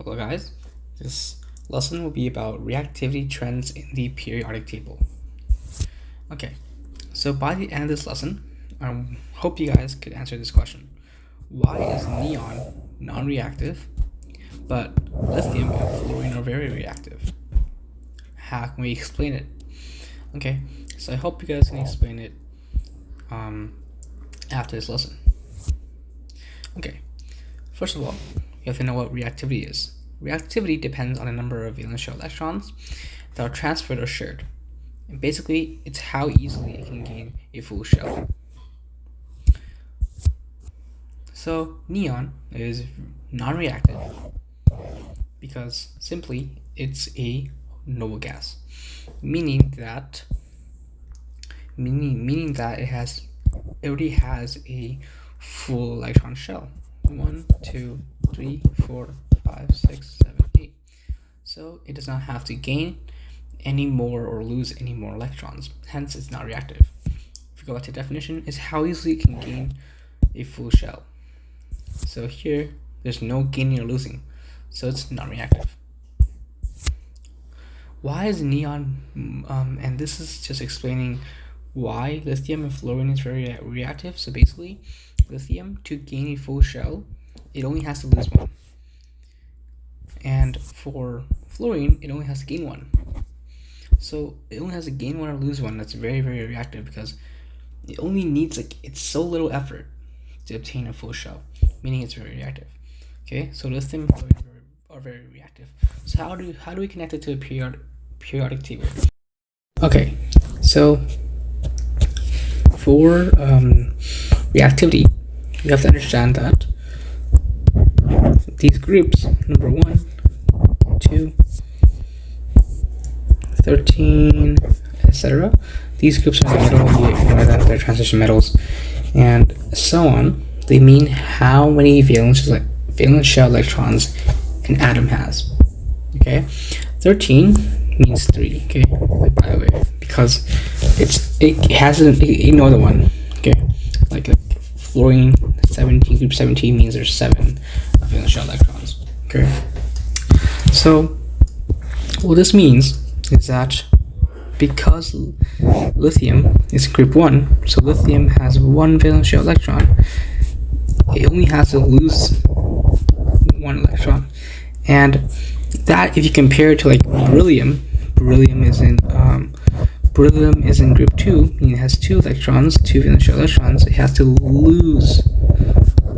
Hello guys, this lesson will be about reactivity trends in the periodic table. Okay, so by the end of this lesson, I hope you guys could answer this question. Why is neon non-reactive, but lithium and fluorine are very reactive? How can we explain it? Okay, so I hope you guys can explain it after this lesson. Okay, first of all, you have to know what reactivity is. Reactivity depends on the number of valence shell electrons that are transferred or shared. And basically, it's how easily it can gain a full shell. So neon is non-reactive because simply it's a noble gas, meaning that it already has a full electron shell. 1, 2, 3, 4, 5, 6, 7, 8. So it does not have to gain any more or lose any more electrons. Hence, it's not reactive. If we go back to definition, is how easily it can gain a full shell. So here, there's no gaining or losing, so it's not reactive. Why is neon? And this is just explaining why lithium and fluorine is very reactive. So basically, lithium, to gain a full shell, it only has to lose one. And for fluorine, it only has to gain one. So it only has to gain one or lose one. That's very, very reactive because it only needs it's so little effort to obtain a full shell, meaning it's very reactive. Okay, so lithium and fluorine are very reactive. So how do we connect it to a periodic table? Okay, so for reactivity, you have to understand that these groups, number 1, 2, 13, etc., these groups are in the middle, you ignore that they're transition metals, and so on. They mean how many valence shell electrons an atom has. Okay, 13 means 3. Okay, by the way, because it hasn't, ignore the one. Okay, like fluorine 17, group 17 means there's 7 valence shell electrons. Okay, so what this means is that because lithium is group 1, so lithium has 1 valence shell electron, it only has to lose 1 electron. And that, if you compare it to like beryllium is in group 2, meaning it has 2 electrons, 2 valence shell electrons. It has to lose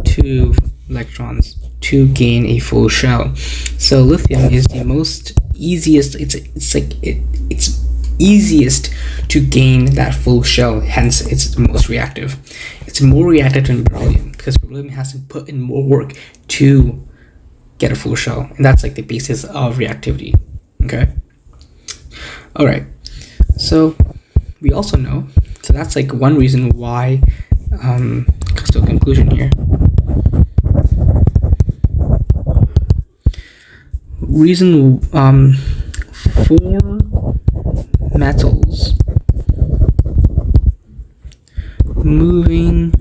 2 electrons to gain a full shell. So lithium is the most easiest. It's easiest to gain that full shell. Hence, it's the most reactive. It's more reactive than beryllium because beryllium has to put in more work to get a full shell, and that's like the basis of reactivity. Okay. All right. So we also know. So that's like one reason why. So conclusion here. Reason for metals moving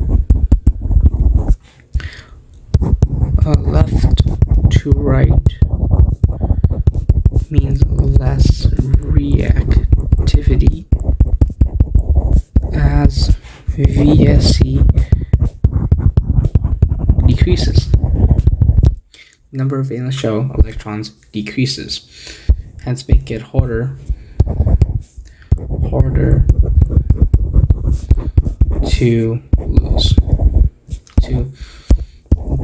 left to right means less reactivity as VSE decreases. Number of valence shell electrons decreases, hence make it harder to lose, to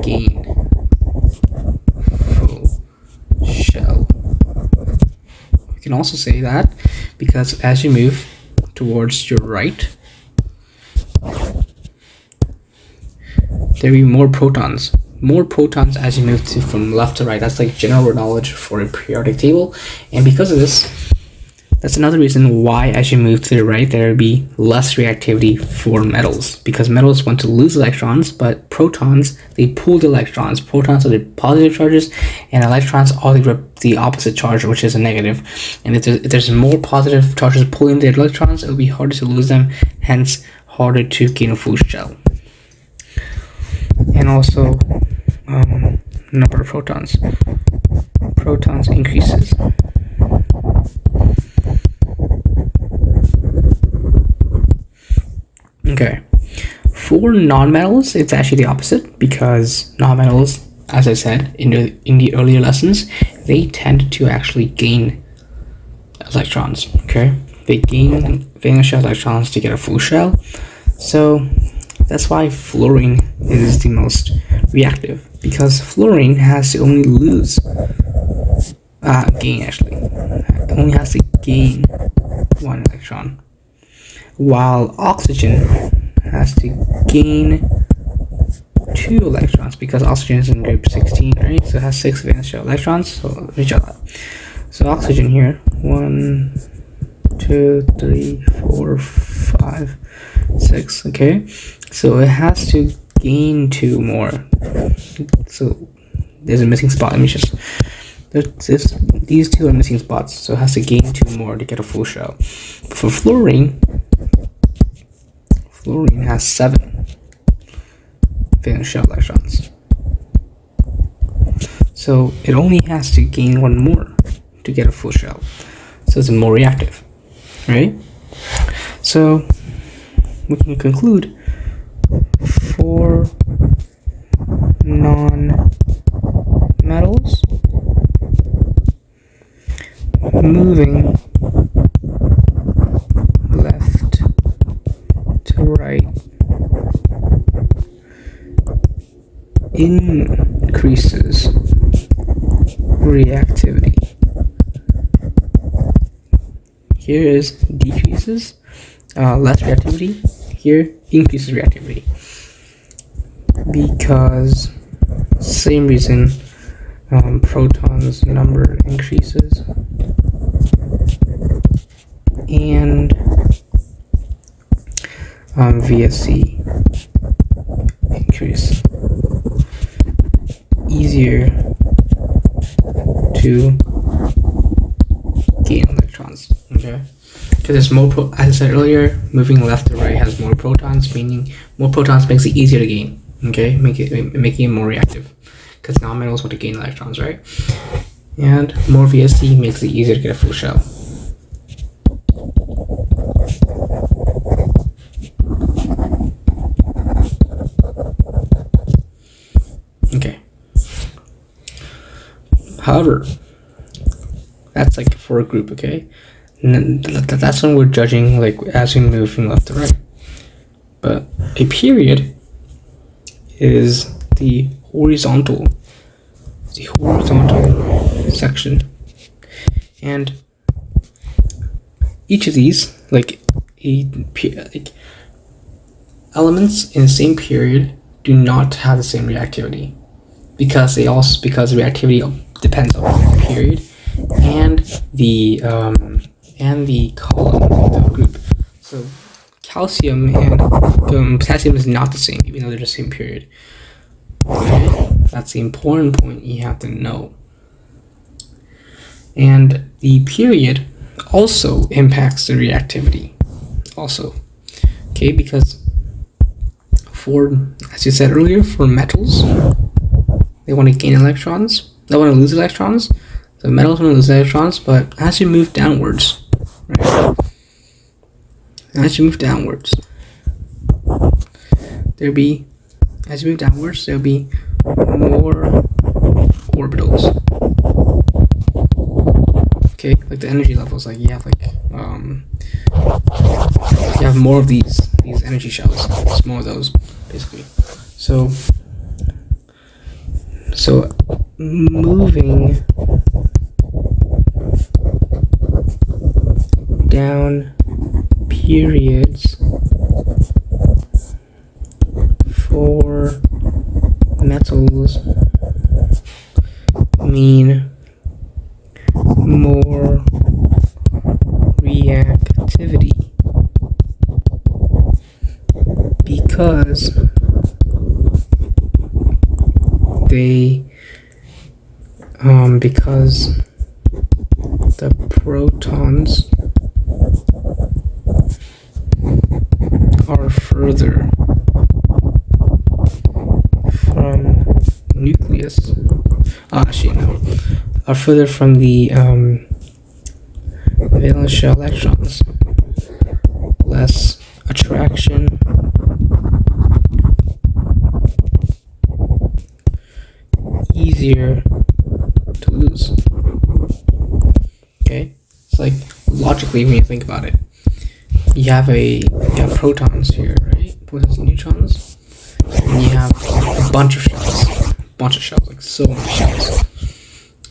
gain full shell. We can also say that because as you move towards your right, there will be more protons as you move from left to right. That's like general knowledge for a periodic table, and because of this, that's another reason why as you move to the right there will be less reactivity for metals, because metals want to lose electrons, but protons, they pull the electrons. Protons are the positive charges and electrons are the opposite charge, which is a negative. And if there's more positive charges pulling the electrons, it will be harder to lose them, hence harder to gain a full shell. And also number of protons. protons increases. Okay, for nonmetals, it's actually the opposite, because nonmetals, as I said in the earlier lessons, they tend to actually gain electrons. Okay, they gain valence shell electrons to get a full shell. So that's why fluorine is the most reactive, because fluorine has to only gain actually. It only has to gain 1 electron, while oxygen has to gain 2 electrons, because oxygen is in group 16, right? So it has 6 valence shell electrons. So let me show that. So oxygen here, 1, 2, 3, 4, 5, 6. Okay, so it has to gain 2 more. So there's a missing spot. Let me just. These 2 are missing spots, so it has to gain 2 more to get a full shell. But for fluorine has 7 valence shell electrons. So it only has to gain 1 more to get a full shell. So it's more reactive, right? So we can conclude for non-metals, moving left to right increases reactivity. Here is decreases, less reactivity. Here increases reactivity, because same reason, protons number increases and VSC increase. Easier to gain electrons. Okay, because there's more as I said earlier, moving left to right has more protons, meaning more protons makes it easier to gain. Okay, making it more reactive, because nonmetals want to gain electrons, right? And more VSC makes it easier to get a full shell. Okay. However, that's like for a group, okay? And that's when we're judging, like, as we move from left to right. But a period is the horizontal section, and each of these, like elements in the same period, do not have the same reactivity, because reactivity depends on the period and the column of the group. So calcium and potassium is not the same, even though they're the same period. Okay? That's the important point you have to know. And the period also impacts the reactivity. Also, okay, because as you said earlier, for metals, they want to gain electrons. They want to lose electrons. So metals want to lose electrons, but as you move downwards, right? As you move downwards, there'll be more orbitals. Okay, like the energy levels, like you have more of these energy shells. It's more of those, basically. So moving down periods for metals mean more reactivity, because because the protons are further from nucleus. Actually, no. are further from the valence shell electrons, less attraction, easier to lose. Okay, it's like logically when you think about it, you have protons here, right? Protons and neutrons, and you have a bunch of shells, like so many shells.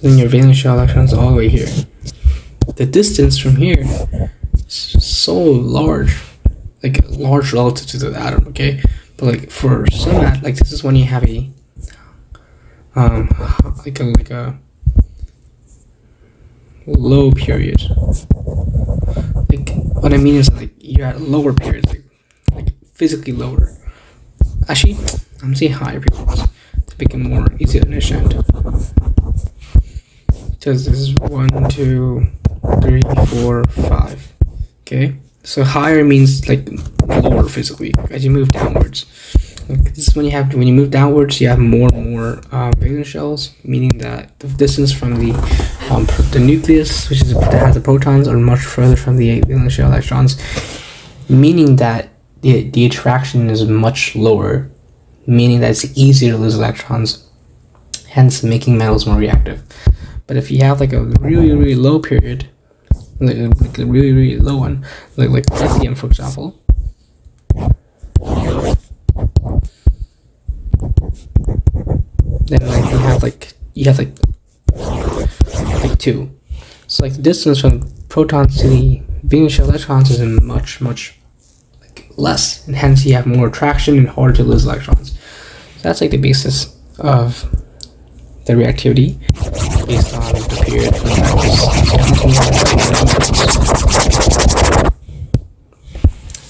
Then your valence shell electrons all the way here. The distance from here is so large, like large relative to the atom. Okay, but like for some like this is when you have a like a low period. Like what I mean is like you're at lower periods, like physically lower. Actually, I'm saying higher periods to make it more easy to understand. Because this is 1, 2, 3, 4, 5. Okay, so higher means like lower physically as you move downwards. Like this is when you move downwards, you have more and more valence shells, meaning that the distance from the nucleus, that has the protons, are much further from the valence shell electrons, meaning that the attraction is much lower, meaning that it's easier to lose electrons, hence making metals more reactive. But if you have like a really, really low period, like a really, really low one, like lithium, for example, then like you have like 2. So like the distance from protons to the valence shell electrons is much like less, and hence you have more attraction and harder to lose electrons. So that's like the basis of the reactivity based on the period for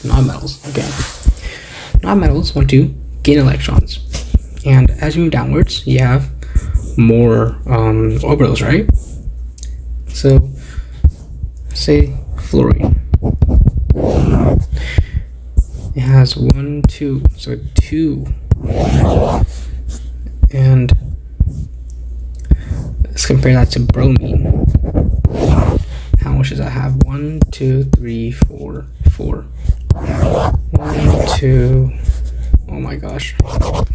nonmetals. Okay, nonmetals want to gain electrons, and as you move downwards, you have more orbitals, right? So, say fluorine. It has 1, 2, so 2, and let's compare that to bromine. How much does that have? 1, 2, 3, 4, 4. 1, 2. Oh my gosh. 1,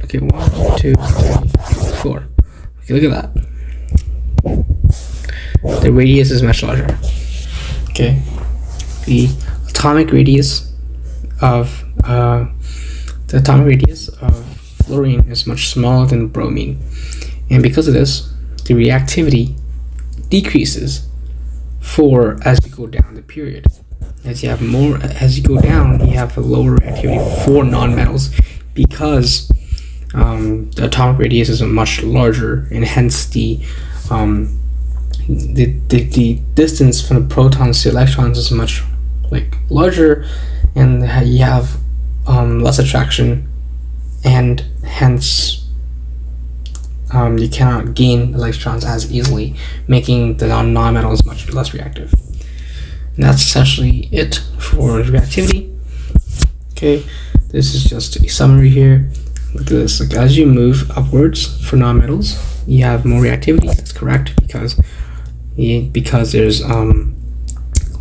2, 3, 4. Okay, look at that. The radius is much larger. Okay, the atomic radius of fluorine is much smaller than bromine, and because of this, the reactivity decreases as you go down the period. As you go down, you have a lower reactivity for nonmetals because the atomic radius is much larger, and hence the distance from the protons to electrons is much like larger, and you have less attraction, and hence you cannot gain electrons as easily, making the nonmetals much less reactive. And that's essentially it for reactivity. Okay, this is just a summary here. Look at this. Like as you move upwards for nonmetals, you have more reactivity. That's correct because there's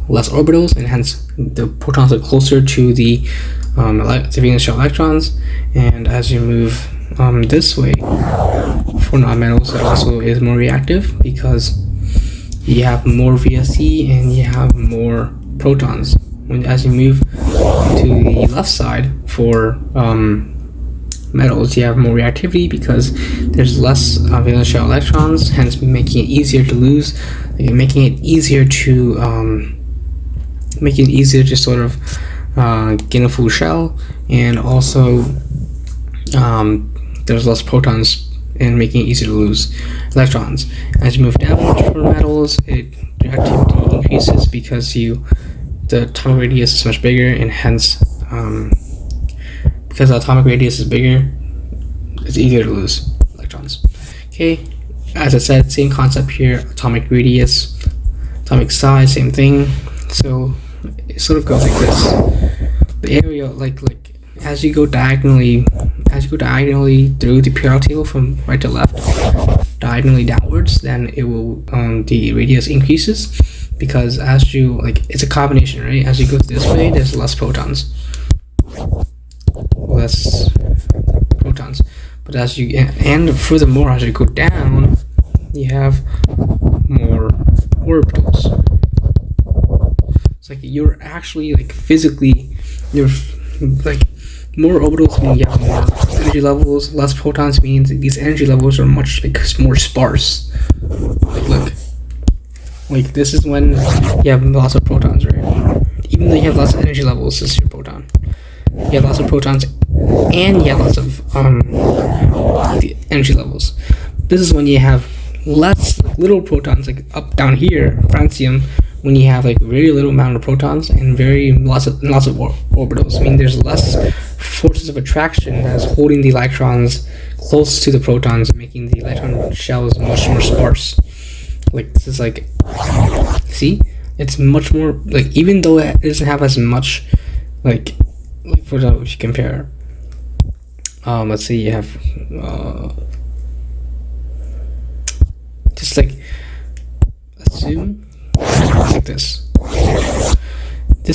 less orbitals, and hence the protons are closer to the valence shell electrons. And as you move this way for nonmetals, it also is more reactive because you have more VSE and you have more protons. As you move to the left side for metals, you have more reactivity because there's less valence shell electrons, hence making it easier to lose, making it easier to sort of gain a full shell, and also there's less protons and making it easier to lose electrons. As you move downwards for metals, reactivity increases because the atomic radius is much bigger, and hence because the atomic radius is bigger, it's easier to lose electrons. Okay, as I said, same concept here. Atomic radius, atomic size, same thing. So it sort of goes like this. The area, like as you go diagonally as you go diagonally through the periodic table from right to left, diagonally downwards, then it will the radius increases, because as you like, it's a combination, right? As you go this way, there's less protons, but as you, and furthermore, as you go down, you have more orbitals. It's like you're actually like physically, you're like, more orbitals mean you have more energy levels. Less protons means these energy levels are much like more sparse. Like look, like this is when you have lots of protons, right? Even though you have lots of energy levels, this is your proton. You have lots of protons, and you have lots of the energy levels. This is when you have less little protons, like up down here, francium, when you have like very little amount of protons and lots of orbitals. I mean, there's less forces of attraction that's holding the electrons close to the protons and making the electron shells much more sparse. Like this is like, see, it's much more like, even though it doesn't have as much like for example, if you compare, let's say you have just like, assume like this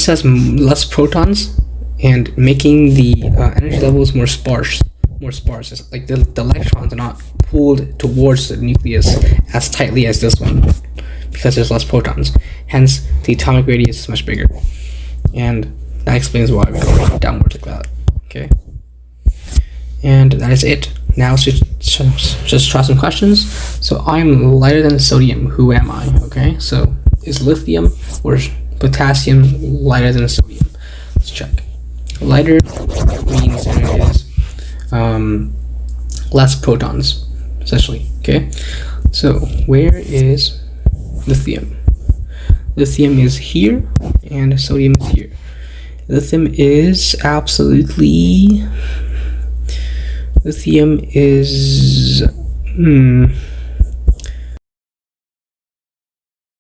has less protons and making the energy levels more sparse. It's like the electrons are not pulled towards the nucleus as tightly as this one, because there's less protons, hence the atomic radius is much bigger, and that explains why we go downwards like that. Okay, and that is it. Now let's just try some questions. So I'm lighter than sodium. Who am I? Okay, so is lithium or potassium lighter than sodium? Let's check. Lighter means it is less protons, essentially. Okay, so where is lithium? Lithium is here, and sodium is here. Lithium is absolutely. Lithium is.